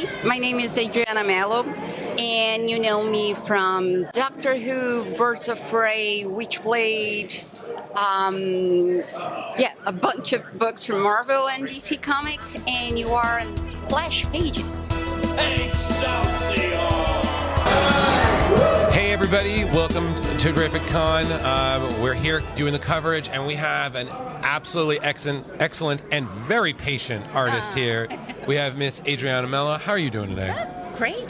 Hi, my name is Adriana Melo, and you know me from Doctor Who, Birds of Prey, Witchblade, a bunch of books from Marvel and DC Comics, and you are on SplashPages. Hey everybody, welcome to Terrific Con. We're here doing the coverage, and we have an absolutely excellent and very patient artist here. We have Miss Adriana Melo. How are you doing today? Great.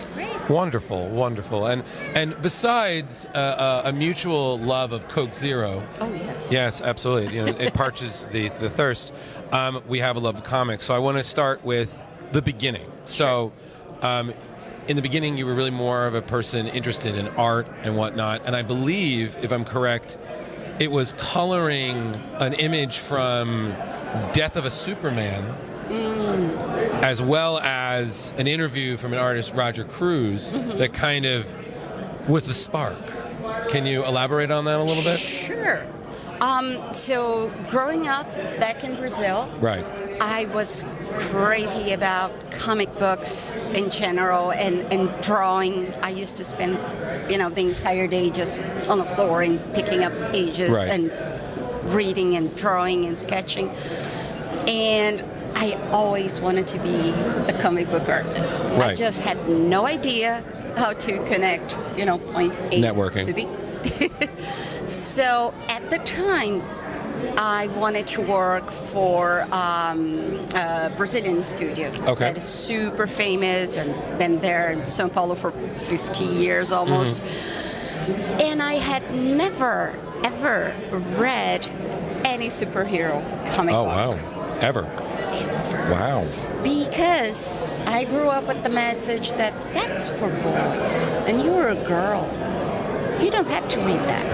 Wonderful. And besides a mutual love of Coke Zero. Oh, yes. Yes, absolutely. You know, it parches the thirst. We have a love of comics. So I want to start with the beginning. Sure. So in the beginning, you were really more of a person interested in art and whatnot. And I believe, if I'm correct, it was coloring an image from Death of a Superman, as well as an interview from an artist, Roger Cruz, that kind of was the spark. Can you elaborate on that a little bit? Sure. So growing up back in Brazil, Right. I was crazy about comic books in general and drawing. I used to spend, the entire day just on the floor and picking up pages Right. and reading and drawing and sketching. And I always wanted to be a comic book artist. Right. I just had no idea how to connect, point A Networking. to B. So at the time, I wanted to work for a Brazilian studio that is super famous and been there in São Paulo for 50 years almost. And I had never, ever read any superhero comic book. Oh, wow. Ever? Wow. Because I grew up with the message that that's for boys and you're a girl. You don't have to read that.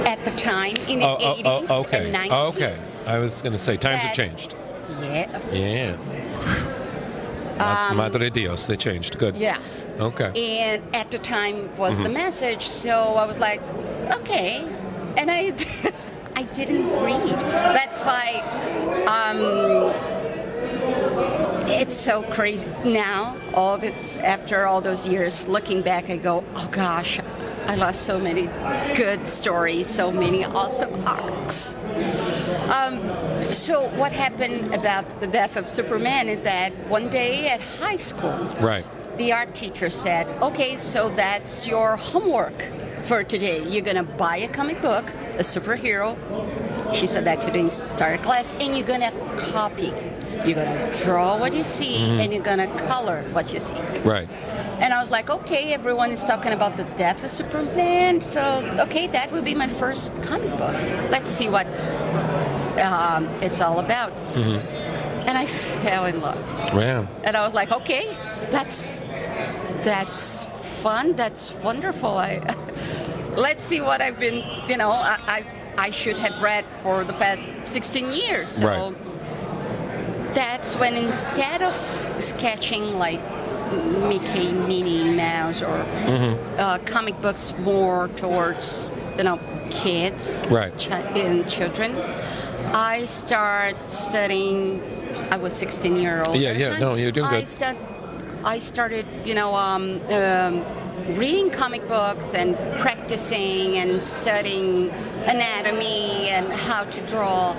At the time, in the 80s and 90s. Okay. I was going to say, times have changed. Yeah. Madre Dios, they changed. Good. Yeah. Okay. And at the time was the message, so I was like, okay. And I didn't read. That's why it's so crazy. Now, after all those years, looking back, I go, oh gosh, I lost so many good stories, so many awesome arcs. So what happened about the death of Superman is that one day at high school, Right. the art teacher said, okay, so that's your homework for today. You're going to buy a comic book, a superhero. She said that to the entire class, and you're going to copy. You're going to draw what you see, and you're going to color what you see. Right. And I was like, okay, everyone is talking about the death of Superman, so, okay, that would be my first comic book. Let's see what it's all about. And I fell in love. Wow. And I was like, okay, that's fun, that's wonderful. Let's see what I've been, I should have read for the past 16 years. So Right. That's when instead of sketching like Mickey, Minnie Mouse, or comic books more towards, kids Right. And children, I start studying. I was 16-year-old. Yeah. No, you're doing good. I started, reading comic books and practicing and studying anatomy and how to draw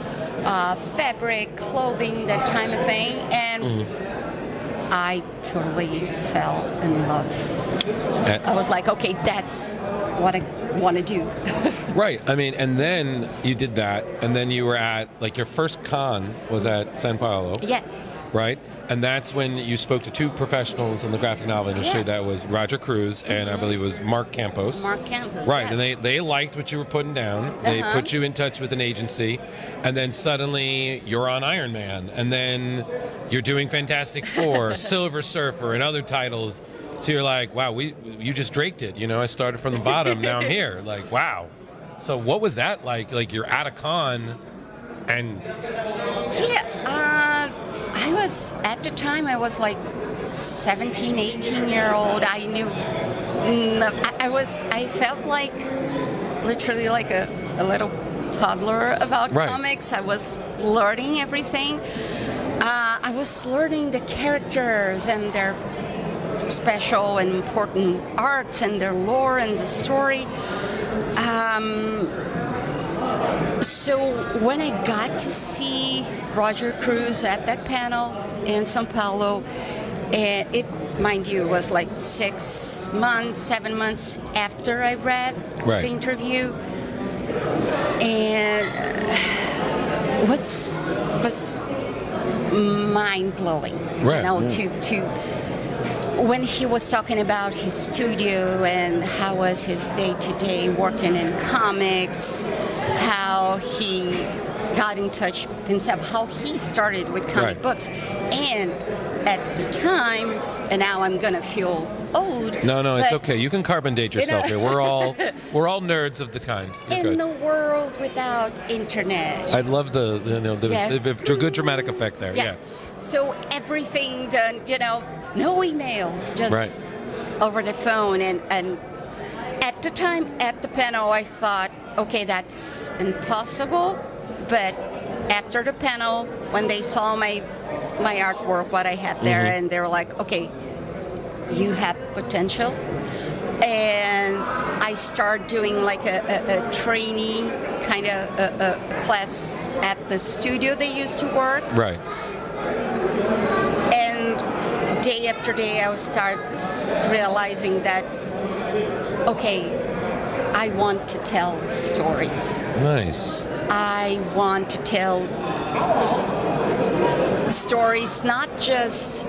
fabric, clothing, that kind of thing, and I totally fell in love. I was like, okay, that's what I want to do. Right. I mean, and then you did that, and then you were at, your first con was at São Paulo. Yes. Right? And that's when you spoke to two professionals in the graphic novel industry. Yeah. That was Roger Cruz and I believe it was Mark Campos. Mark Campos, Right. yes. And they liked what you were putting down. They put you in touch with an agency. And then suddenly you're on Iron Man. And then you're doing Fantastic Four, Silver Surfer, and other titles. So you're like, wow, you just draked it. I started from the bottom. Now I'm here. Like, wow. So what was that like? Like, you're at a con and... I was, at the time, I was like 17, 18-year-old. I knew, I felt like, literally like a little toddler about comics. I was learning everything. I was learning the characters and their special and important arcs and their lore and the story. So when I got to see Roger Cruz at that panel in São Paulo, and it, mind you, was like 6 months, 7 months after I read the interview, and was mind blowing. Right. You know, to when he was talking about his studio and how was his day-to-day working in comics, how he got in touch himself, how he started with comic books. And at the time, and now I'm going to feel old. No, it's okay. You can carbon date yourself here. We're all nerds of the kind. In the world without internet. I love the good dramatic effect there. Yeah. So everything done, no emails, just over the phone. And at the time, at the panel, I thought, okay, that's impossible. But after the panel, when they saw my artwork, what I had there, and they were like, okay, you have potential. And I started doing like a trainee kind of a class at the studio they used to work. Right. And day after day, I would start realizing that, okay, I want to tell stories. Nice. I want to tell stories not just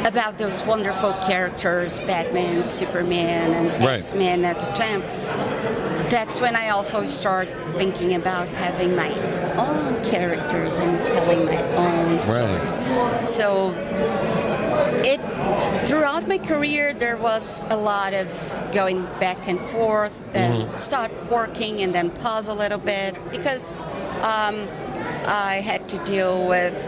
about those wonderful characters, Batman, Superman, and X-Men at the time. That's when I also start thinking about having my own characters and telling my own story. Right. So throughout my career, there was a lot of going back and forth and start working and then pause a little bit because I had to deal with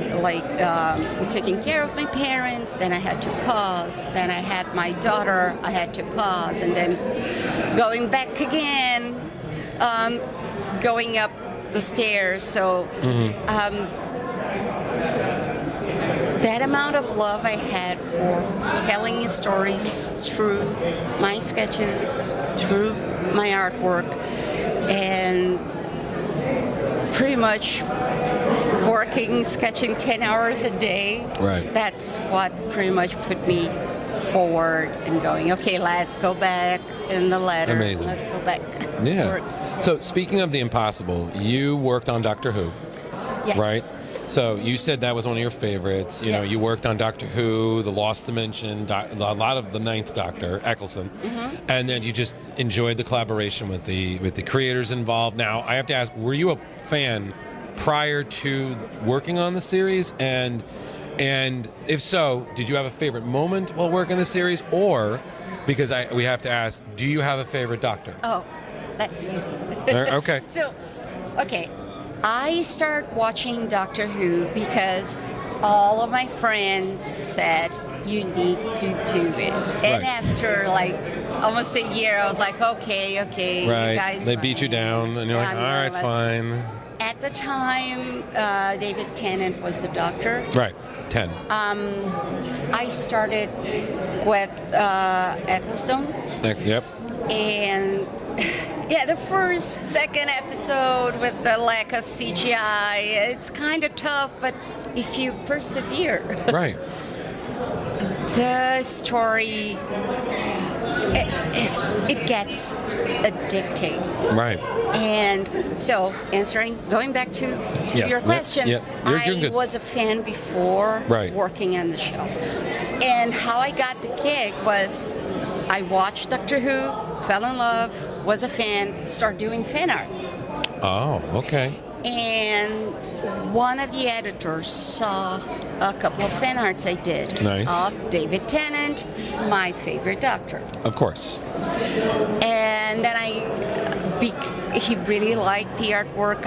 taking care of my parents, then I had to pause, then I had my daughter, I had to pause, and then going back again, going up the stairs. So that amount of love I had for telling stories through my sketches, through my artwork, and pretty much working, sketching 10 hours a day. Right. That's what pretty much put me forward and going, okay, let's go back in the ladder. Amazing. Let's go back. Yeah. So speaking of the impossible, you worked on Doctor Who. Yes. Right? So you said that was one of your favorites. You know, you worked on Doctor Who, The Lost Dimension, a lot of the Ninth Doctor, Eccleston, and then you just enjoyed the collaboration with the creators involved. Now, I have to ask, were you a fan prior to working on the series? And if so, did you have a favorite moment while working the series? Or, because we have to ask, do you have a favorite Doctor? Oh, that's easy. Okay. So, I started watching Doctor Who because all of my friends said, you need to do it. And after almost a year, I was like, okay, you guys. They beat you down, and you're like, all right, fine. At the time, David Tennant was the Doctor. Right, 10. I started with Eccleston. Yep. And the second episode with the lack of CGI, it's kind of tough, but if you persevere, the story, it gets addicting. Right. And so, going back to your question, I was a fan before working on the show. And how I got the gig was I watched Doctor Who, fell in love, was a fan, started doing fan art. Oh, okay. And one of the editors saw a couple of fan arts I did of David Tennant, my favorite Doctor. Of course. And then he really liked the artwork.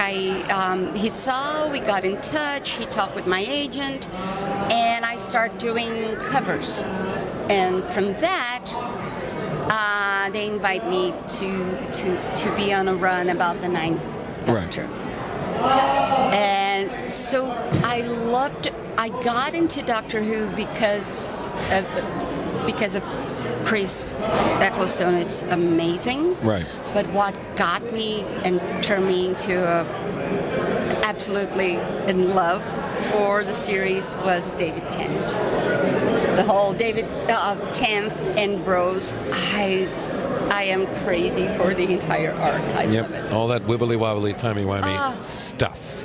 He saw, we got in touch, he talked with my agent, and I started doing covers. And from that, they invite me to be on a run about the Ninth Doctor. And so I I got into Doctor Who because of Chris Ecclestone. It's amazing. Right. But what got me and turned me into absolutely in love for the series was David Tennant. The whole David Tennant and Rose. I am crazy for the entire arc. I love it. All that wibbly wobbly, timey wimey stuff.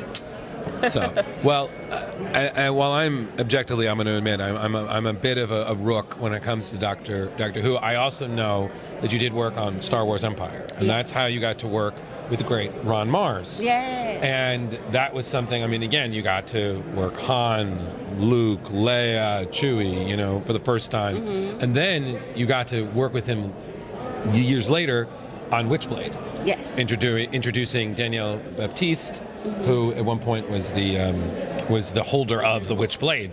So, well, while I'm objectively, I'm going to admit, I'm a bit of a rook when it comes to Doctor Who. I also know that you did work on Star Wars Empire, and that's how you got to work with the great Ron Mars. Yeah. And that was something. I mean, again, you got to work Han, Luke, Leia, Chewie, for the first time, and then you got to work with him years later on Witchblade. Yes. Introducing Danielle Baptiste, who at one point was the holder of the Witchblade,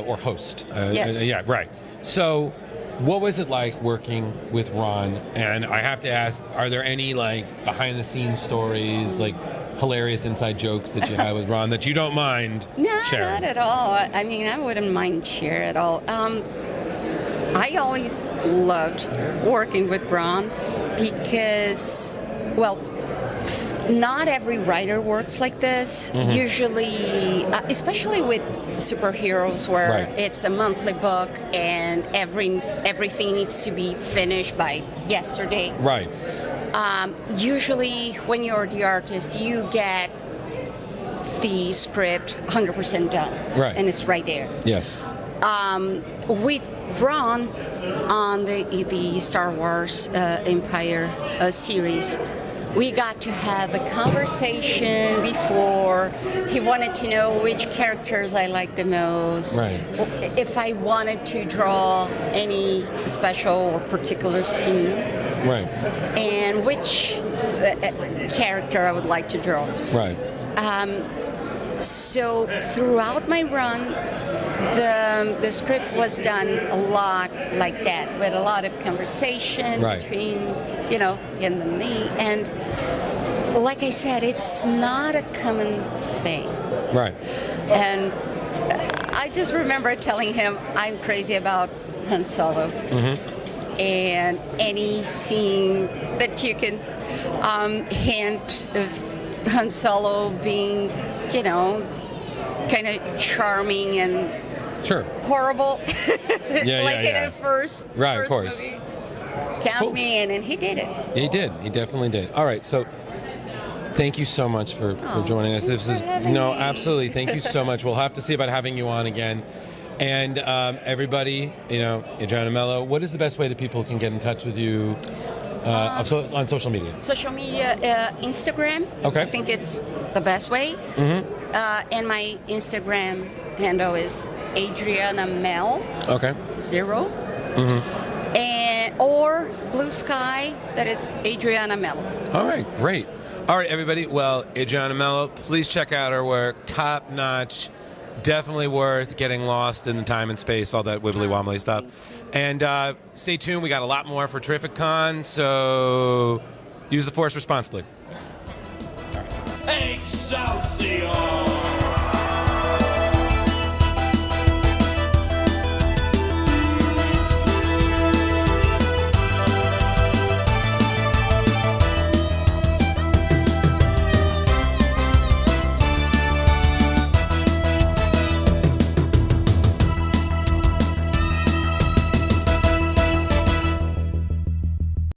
or host. Yes. Yeah, right. So, what was it like working with Ron? And I have to ask, are there any behind the scenes stories, hilarious inside jokes that you had with Ron that you don't mind sharing? Not at all. I mean, I wouldn't mind sharing at all. I always loved working with Ron because, well, not every writer works like this. Usually, especially with superheroes, where it's a monthly book and everything needs to be finished by yesterday. Right. Usually, when you're the artist, you get the script 100% done, and it's right there. Yes. With Ron on the Star Wars Empire series, we got to have a conversation before. He wanted to know which characters I liked the most. Right. If I wanted to draw any special or particular scene. Right. And which character I would like to draw. Right. So throughout my run, the script was done a lot like that, with a lot of conversation between, him and me. And like I said, it's not a common thing. Right. And I just remember telling him I'm crazy about Han Solo. And any scene that you can hint of Han Solo being, kind of charming and horrible. In the first of course. movie. Count me in, and he did it. He did. He definitely did. All right, so thank you so much for joining us. This is absolutely. Thank you so much. We'll have to see about having you on again. And everybody, Adriana Melo, what is the best way that people can get in touch with you on social media? Social media, Instagram. Okay. I think it's the best way. And my Instagram handle is Adriana Mel. Okay. 0. Or Bluesky, that is Adriana Melo. All right, great. All right, everybody. Well, Adriana Melo, please check out her work. Top notch. Definitely worth getting lost in the time and space, all that wibbly wobbly stuff. And stay tuned. We got a lot more for Terrificon, so use the Force responsibly. All right. Hey!